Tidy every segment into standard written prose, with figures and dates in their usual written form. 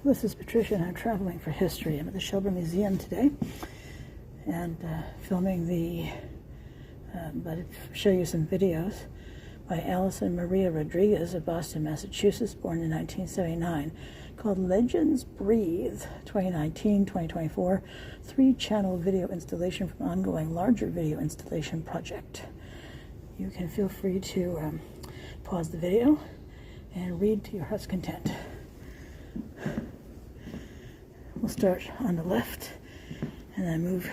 This is Patricia and I'm traveling for history. I'm at the Shelburne Museum today and filming but I'll show you some videos by Allison Rodriguez of Boston, Massachusetts, born in 1979, called Legendsbreathe 2019-2024, 3-channel video installation from ongoing larger video installation project. You can feel free to pause the video and read to your heart's content. We'll start on the left and then move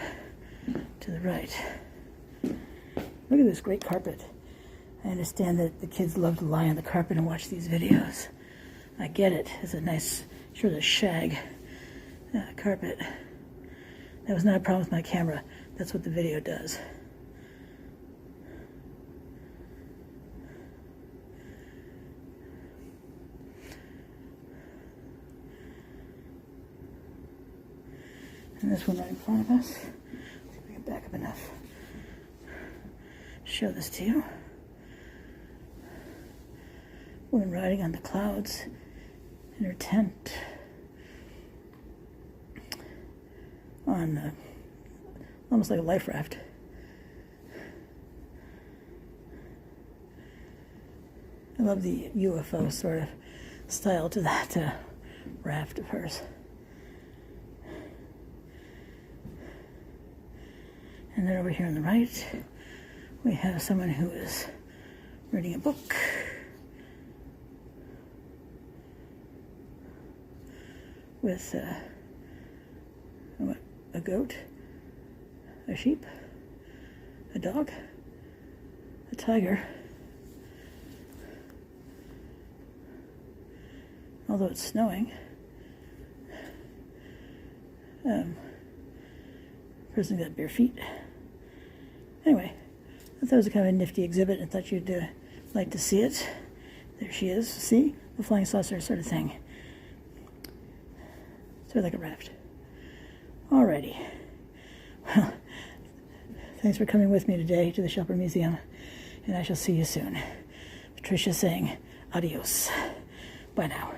to the right. Look at this great carpet. I understand that the kids love to lie on the carpet and watch these videos. I get it. It's a nice, sort of shag carpet. That was not a problem with my camera. That's what the video does. And this one right in front of us. See if we can back up enough. Show this to you. Woman riding on the clouds in her tent on almost like a life raft. I love the UFO sort of style to that raft of hers. And then over here on the right, we have someone who is reading a book. With a goat, a sheep, a dog, a tiger. Although it's snowing, person got bare feet. Anyway, I thought it was a kind of a nifty exhibit. I thought you'd like to see it. There she is. See? The flying saucer sort of thing. Sort of like a raft. Alrighty. Well, thanks for coming with me today to the Shelburne Museum, and I shall see you soon. Patricia saying adios. Bye now.